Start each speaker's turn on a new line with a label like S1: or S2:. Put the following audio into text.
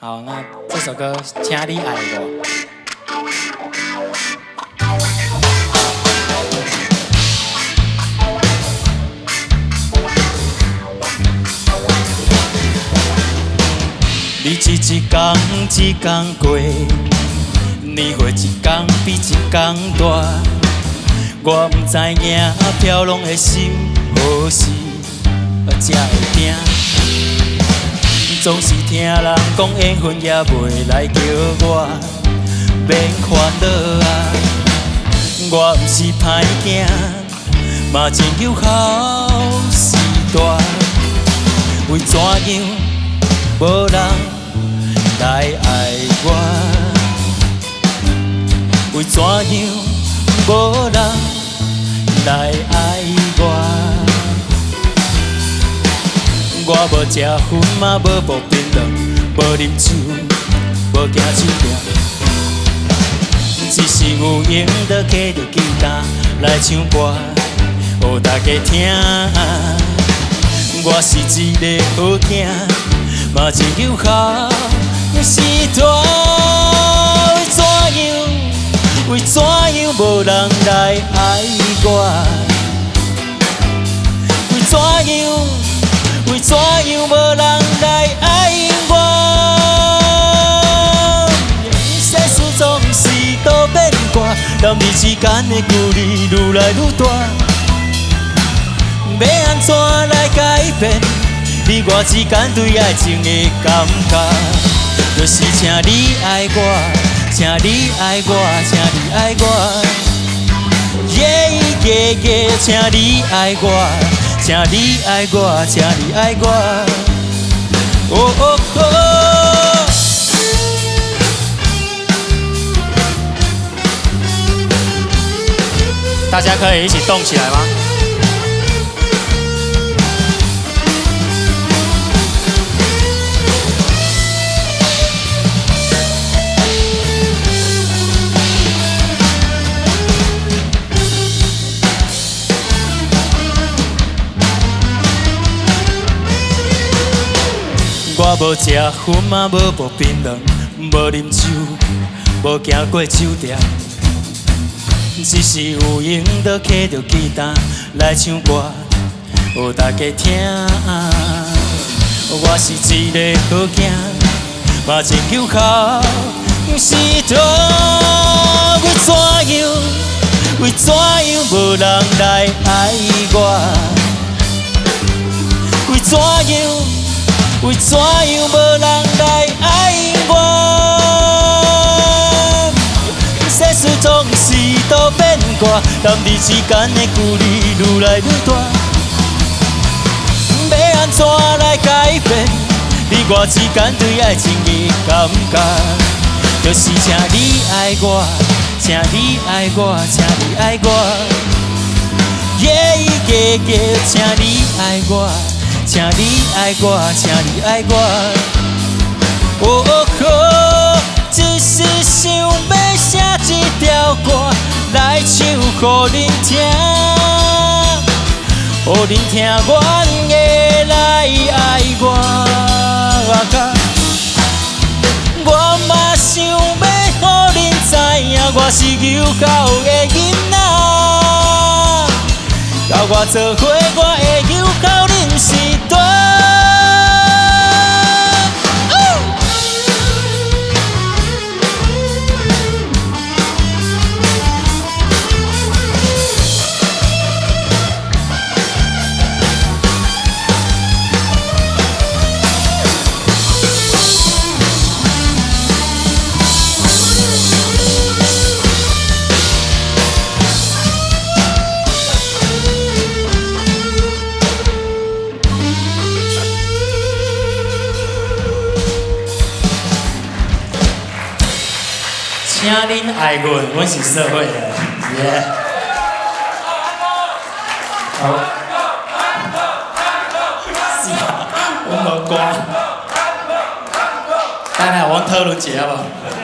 S1: 好，那这首歌《请你爱我》。日子一天一天过，年岁一天比一天大。我不知影飘浪的心何时才会停。总是听人讲缘分也袂来叫我免烦恼啊。我不是歹囝，嘛真有孝时大。为怎样无人来爱我？为怎样无人来爱我？我无食薰嘛，无无槟榔，无啉酒，无行酒店，只是有闲就摕着吉他来唱歌，予大家听。我是一个好囝，嘛真有孝时大。为怎样无人来爱我？为怎样无人来爱我？世事总是都变卦，男女之间的距离愈来愈大。要安怎来改变你我之间对爱情的感觉？就是请你爱我，请你爱我，请你爱我，请你爱我。请你爱我，请你爱我，哦哦哦！大家可以一起动起来吗？我无食薰嘛，无无槟榔，无啉酒，无行过酒店，只是有闲就摕着吉他来唱歌，予大家听。我是一个好囝，嘛真有孝时大。为怎样无人来爱我？为怎样无人来爱我？世事总是都变卦，男女之间的距离愈来愈大。要安怎来改变你我之间对爱情的感觉？就是请你爱我，请你爱我，请你爱我，请你爱我。请你爱我，请你爱我，哦哦，只是想要写一条歌来唱予恁听，予恁听阮的来爱我。我嘛想要予恁知影，我是有孝的囡仔。甲我做伙，我会有孝恁时代。请恁爱阮，阮是社会的，耶！好，是啊，阮无歌。等下，阮讨论一下好无？